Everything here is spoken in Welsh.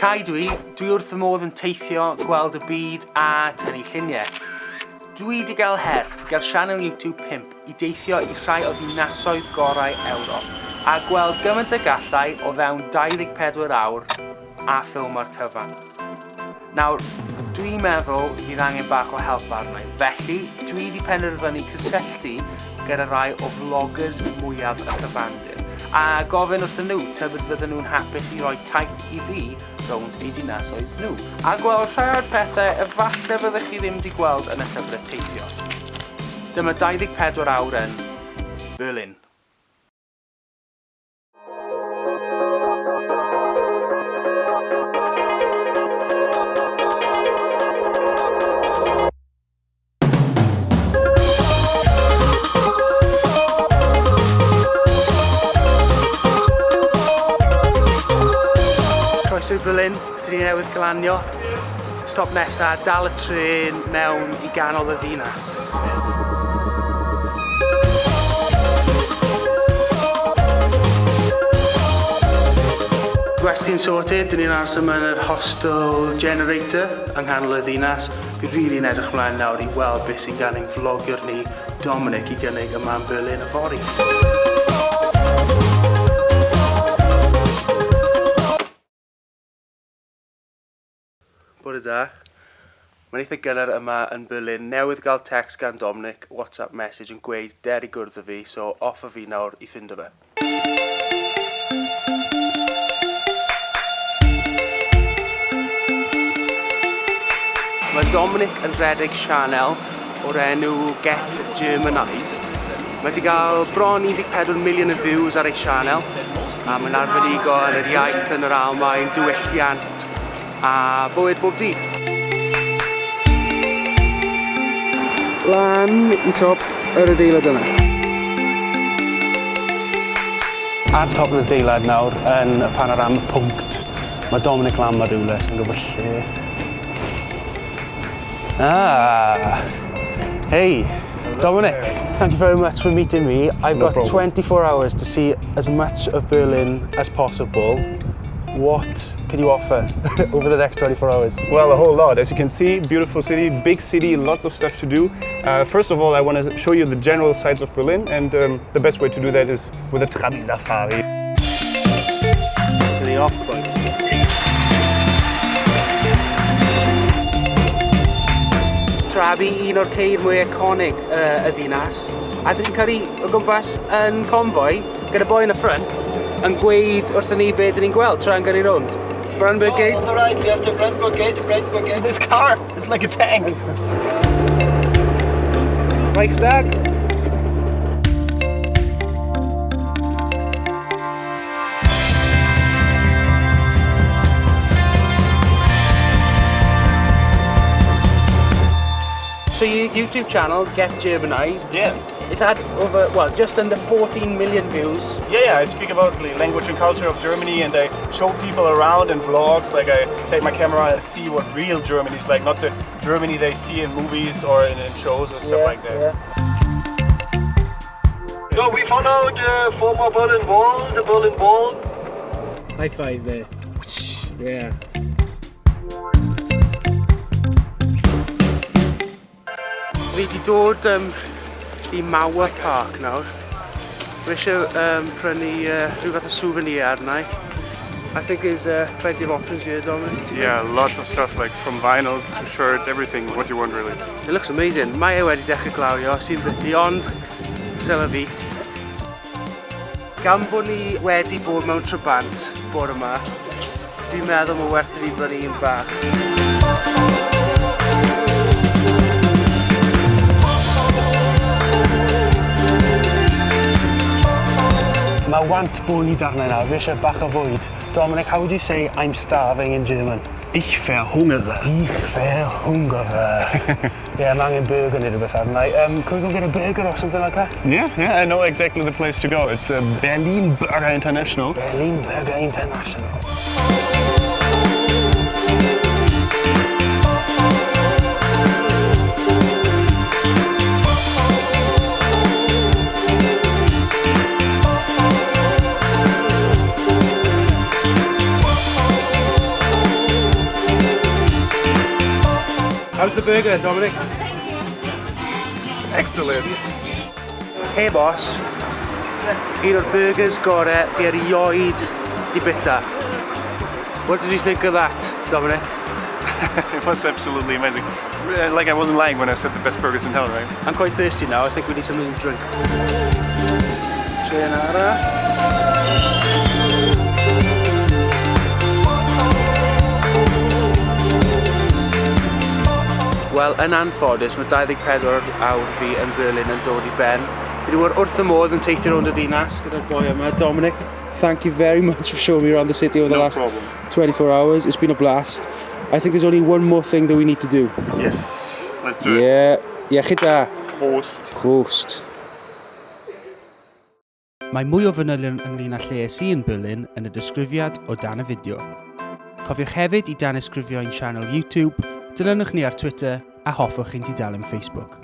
Cai dwi wrth fy modd yn teithio, gweld y byd a tynnu lluniau. Dwi wedi cael her, gael sianel YouTube 5 i deithio i rhai o ddinasoedd gorau Ewrop a gweld gymaint y gallai o fewn 24 awr a ffilm o'r cyfan. Nawr, dwi'n meddwl bydd angen bach o help arna i, felly dwi wedi penderfynu cysylltu gyda rai o vloggers mwyaf y cyfandir a gofyn wrthyn nhw tybed fydden nhw'n hapus i roi taith i fi rownd eu dinasoedd nhw a gweld rhai o'r pethau efallai fyddech chi ddim wedi gweld yn y llyfrau teithio. Dyma 24 awr yn Berlin. Croeso i Berlin, dyn ni newydd glanio. Stop nesa, dal y tren mewn i ganol y ddinas. Gwestiwn sorted, dyn ni'n aros yma yn yr hostel generator yng nghanol y ddinas. Fi'n rili'n edrych ymlaen nawr i weld beth sy'n gan ein vlogger ni Dominic i gynnig yma yn Berlin yfory. Bore da. Mae'n eitha gynnar yma yn Berlin. Newydd gael text gan Dominic, WhatsApp message yn gweud der i gwrdd â fi, so off o fi nawr i ffindo fe. Mae Dominic yn rhedeg sianel o'r enw Get Germanised. Mae wedi cael bron 14 miliwn o views ar ei sianel a mae'n arbenigo yn yr iaith yn yr Almaen, diwylliant a bywyd bob dydd. Lan i top yr adeilad yna. Ar top yr adeilad nawr yn y panorama pwnct. Mae Dominic lan ma rhywle sy'n gwybod lle. Hey, Dominic, thank you very much for meeting me. I've got 24 hours to see as much of Berlin as possible. What can you offer over the next 24 hours? Well, a whole lot. As you can see, beautiful city, big city, lots of stuff to do. First of all, I want to show you the general sights of Berlin, and the best way to do that is with a Trabi Safari. To the off-place. Trabi, un o'r ceir mwy iconic y ddinas. A dyn ni'n cael ei o gwmpas yn convoy gyda boi yn y ffrant yn gweud wrthyn ni beth dyn ni'n gweld tra'n gyrru rownd. Brandenburg Gate? On the right, we have the Brandenburg Gate, This car, it's like a tank. Reichstag? So your YouTube channel, Get Germanised, Yeah. it's had over, well, just under 14 million views. Yeah, I speak about the language and culture of Germany, and I show people around in vlogs. Like I take my camera and see what real Germany is like, not the Germany they see in movies or in shows or stuff like that. Yeah. So we followed the former Berlin Wall, the Berlin Wall. High five there. Yeah. Fi wedi dod i Mauer Park nawr. Fi eisiau prynu rhyw fath o souvenir arna. I think there's plenty of options here, Dominic. Yeah, lots of stuff like from vinyls to shirts, everything, what you want really. It looks amazing. Mae e wedi dechrau glawio, sy'n beyond syl fi. Gan bod ni wedi bod mewn trybant bore yma, dwi'n meddwl mae werth i fi brynu un bach. Mae want bwyd arna nawr, fi eisiau bach o fwyd. Dominic, how would you say I'm starving in German? Ich verhungere. Ich verhungere. Yeah, I'm angen burger neu rhywbeth arna. Can we go get a burger or something like that? Yeah, I know exactly the place to go. It's Berlin Burger International. Berlin Burger International. How's the burger, Dominic? Excellent. Hey boss, un o'r burgers gorau erioed di bita. What did you think of that, Dominic? It was absolutely amazing. Like I wasn't lying when I said the best burgers in hell, right? I'm quite thirsty now, I think we need something to drink. Tren arall. Wel, yn anffodus, mae 24 awr fi yn Berlin yn dod I ben. Fi wedi bod wrth y modd yn teithio rownd y ddinas gyda'r boi yma, Dominic. Thank you very much for showing me around the city over the last 24 hours. It's been a blast. I think there's only one more thing that we need to do. Yes, let's do it. Yeah, Iechyd da. Prost. Mae mwy o fanylion ynglyn â lle sy yn Berlin yn y disgrifiad o dan y fideo. Cofiwch hefyd I danysgrifio ein channel YouTube, dilynwch ni ar Twitter a hoffwch ein tudalen Facebook.